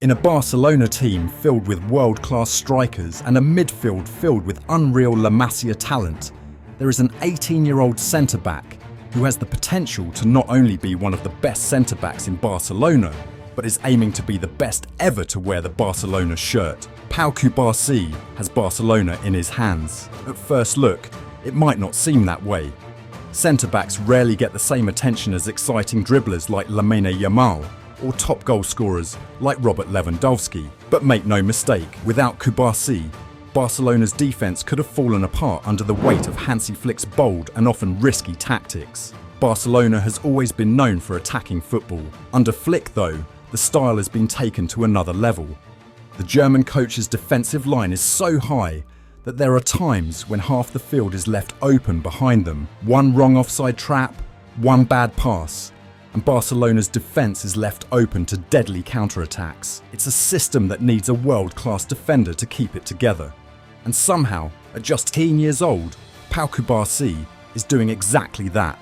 In a Barcelona team filled with world-class strikers and a midfield filled with unreal La Masia talent, there is an 18-year-old centre-back who has the potential to not only be one of the best centre-backs in Barcelona, but is aiming to be the best ever to wear the Barcelona shirt. Pau Cubarsí has Barcelona in his hands. At first look, it might not seem that way. Centre-backs rarely get the same attention as exciting dribblers like Yamal, or top goal scorers like Robert Lewandowski. But make no mistake, without Cubarsí, Barcelona's defence could have fallen apart under the weight of Hansi Flick's bold and often risky tactics. Barcelona has always been known for attacking football. Under Flick though, the style has been taken to another level. The German coach's defensive line is so high that there are times when half the field is left open behind them. One wrong offside trap, one bad pass, and Barcelona's defence is left open to deadly counterattacks. It's a system that needs a world-class defender to keep it together. And somehow, at just 18 years old, Pau Cubarsí is doing exactly that.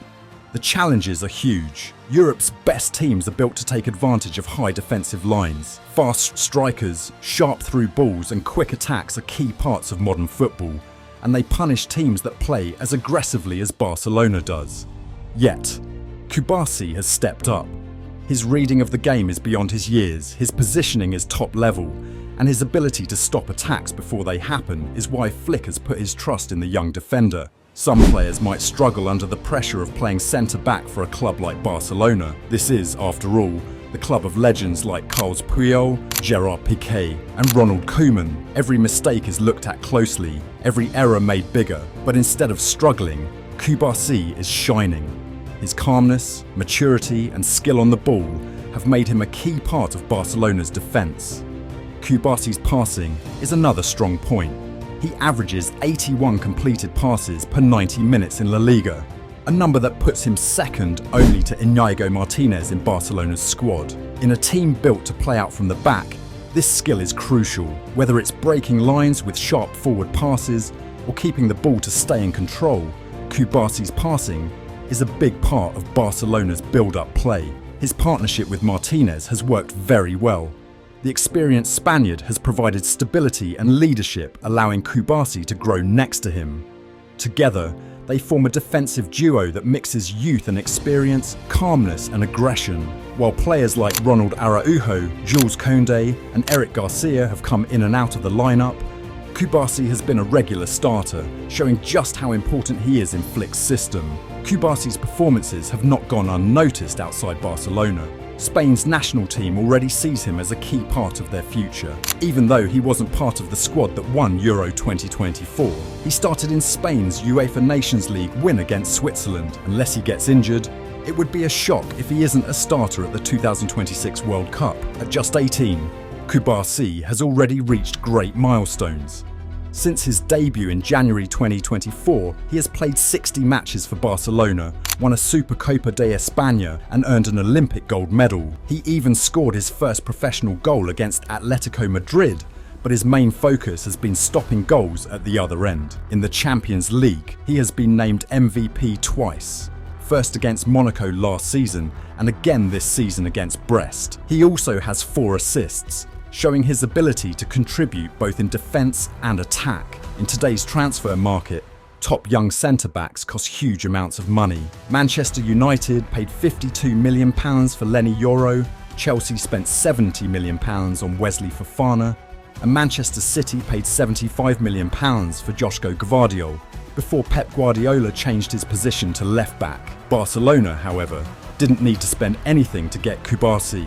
The challenges are huge. Europe's best teams are built to take advantage of high defensive lines. Fast strikers, sharp through balls and quick attacks are key parts of modern football, and they punish teams that play as aggressively as Barcelona does. Yet, Cubarsí has stepped up. His reading of the game is beyond his years, his positioning is top level, and his ability to stop attacks before they happen is why Flick has put his trust in the young defender. Some players might struggle under the pressure of playing centre-back for a club like Barcelona. This is, after all, the club of legends like Carles Puyol, Gerard Piqué and Ronald Koeman. Every mistake is looked at closely, every error made bigger, but instead of struggling, Cubarsí is shining. His calmness, maturity and skill on the ball have made him a key part of Barcelona's defence. Cubarsí's passing is another strong point. He averages 81 completed passes per 90 minutes in La Liga, a number that puts him second only to Íñigo Martínez in Barcelona's squad. In a team built to play out from the back, this skill is crucial, whether it's breaking lines with sharp forward passes or keeping the ball to stay in control. Cubarsí's passing is a big part of Barcelona's build-up play. His partnership with Martínez has worked very well. The experienced Spaniard has provided stability and leadership, allowing Cubarsí to grow next to him. Together, they form a defensive duo that mixes youth and experience, calmness and aggression. While players like Ronald Araujo, Jules Koundé and Eric Garcia have come in and out of the lineup, Cubarsí has been a regular starter, showing just how important he is in Flick's system. Cubarsí's performances have not gone unnoticed outside Barcelona. Spain's national team already sees him as a key part of their future. Even though he wasn't part of the squad that won Euro 2024, he started in Spain's UEFA Nations League win against Switzerland. Unless he gets injured, it would be a shock if he isn't a starter at the 2026 World Cup. At just 18, Cubarsí has already reached great milestones. Since his debut in January 2024, he has played 60 matches for Barcelona, won a Supercopa de España and earned an Olympic gold medal. He even scored his first professional goal against Atletico Madrid, but his main focus has been stopping goals at the other end. In the Champions League, he has been named MVP twice. First against Monaco last season and again this season against Brest. He also has 4 assists, showing his ability to contribute both in defence and attack. In today's transfer market, top young centre-backs cost huge amounts of money. Manchester United paid £52 million for Lenny Yoro, Chelsea spent £70 million on Wesley Fofana, and Manchester City paid £75 million for Joško Gvardiol, before Pep Guardiola changed his position to left-back. Barcelona, however, didn't need to spend anything to get Cubarsí.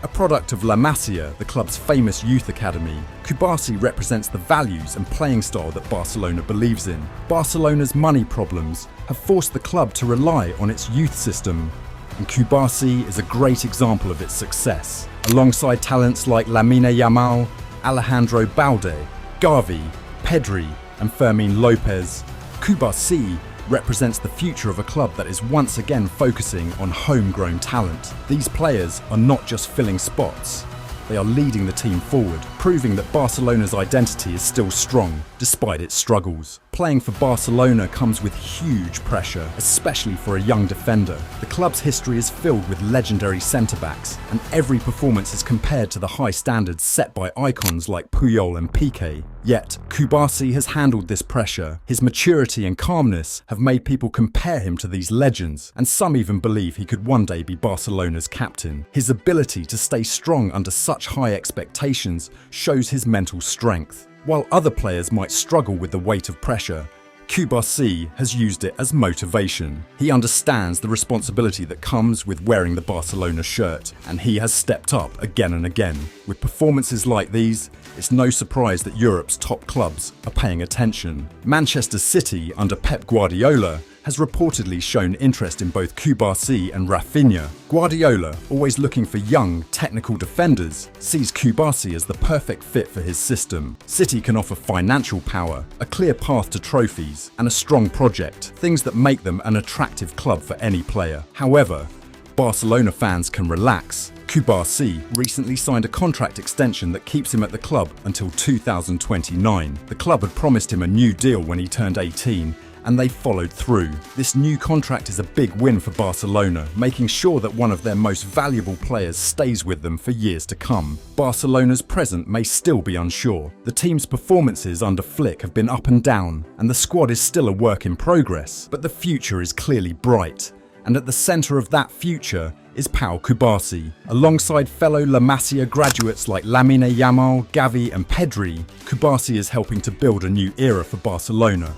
A product of La Masia, the club's famous youth academy, Cubarsí represents the values and playing style that Barcelona believes in. Barcelona's money problems have forced the club to rely on its youth system, and Cubarsí is a great example of its success. Alongside talents like Lamine Yamal, Alejandro Balde, Gavi, Pedri and Fermín López, Cubarsí represents the future of a club that is once again focusing on homegrown talent. These players are not just filling spots, they are leading the team forward, proving that Barcelona's identity is still strong, despite its struggles. Playing for Barcelona comes with huge pressure, especially for a young defender. The club's history is filled with legendary centre-backs, and every performance is compared to the high standards set by icons like Puyol and Piqué. Yet, Cubarsí has handled this pressure. His maturity and calmness have made people compare him to these legends, and some even believe he could one day be Barcelona's captain. His ability to stay strong under such high expectations shows his mental strength. While other players might struggle with the weight of pressure, Cubarsí has used it as motivation. He understands the responsibility that comes with wearing the Barcelona shirt, and he has stepped up again and again. With performances like these, it's no surprise that Europe's top clubs are paying attention. Manchester City, under Pep Guardiola, has reportedly shown interest in both Cubarsí and Rafinha. Guardiola, always looking for young, technical defenders, sees Cubarsí as the perfect fit for his system. City can offer financial power, a clear path to trophies, and a strong project, things that make them an attractive club for any player. However, Barcelona fans can relax. Cubarsí recently signed a contract extension that keeps him at the club until 2029. The club had promised him a new deal when he turned 18, and they followed through. This new contract is a big win for Barcelona, making sure that one of their most valuable players stays with them for years to come. Barcelona's present may still be unsure. The team's performances under Flick have been up and down, and the squad is still a work in progress. But the future is clearly bright, and at the centre of that future is Pau Cubarsí. Alongside fellow La Masia graduates like Lamine Yamal, Gavi and Pedri, Cubarsí is helping to build a new era for Barcelona.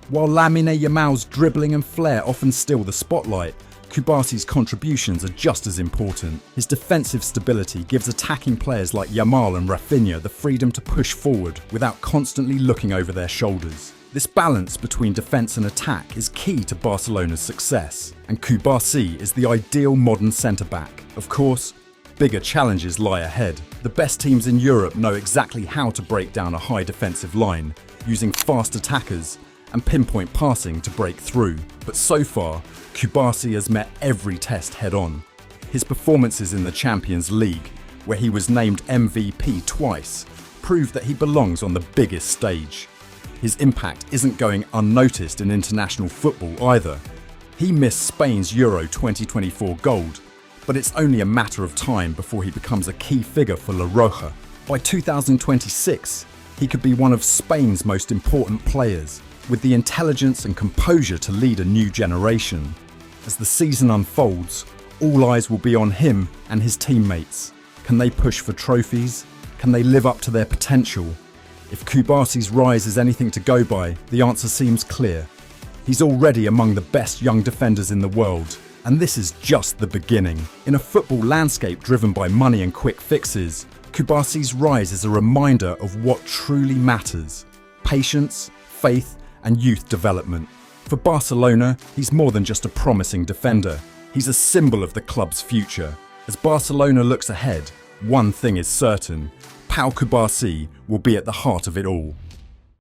While Lamine Yamal's dribbling and flair often steal the spotlight, Cubarsí's contributions are just as important. His defensive stability gives attacking players like Yamal and Rafinha the freedom to push forward without constantly looking over their shoulders. This balance between defence and attack is key to Barcelona's success, and Cubarsí is the ideal modern centre-back. Of course, bigger challenges lie ahead. The best teams in Europe know exactly how to break down a high defensive line, using fast attackers and pinpoint passing to break through. But so far, Cubarsí has met every test head-on. His performances in the Champions League, where he was named MVP twice, prove that he belongs on the biggest stage. His impact isn't going unnoticed in international football either. He missed Spain's Euro 2024 gold, but it's only a matter of time before he becomes a key figure for La Roja. By 2026, he could be one of Spain's most important players, with the intelligence and composure to lead a new generation. As the season unfolds, all eyes will be on him and his teammates. Can they push for trophies? Can they live up to their potential? If Cubarsí's rise is anything to go by, the answer seems clear. He's already among the best young defenders in the world, and this is just the beginning. In a football landscape driven by money and quick fixes, Cubarsí's rise is a reminder of what truly matters: patience, faith, and youth development. For Barcelona, he's more than just a promising defender. He's a symbol of the club's future. As Barcelona looks ahead, one thing is certain: Pau Cubarsí will be at the heart of it all.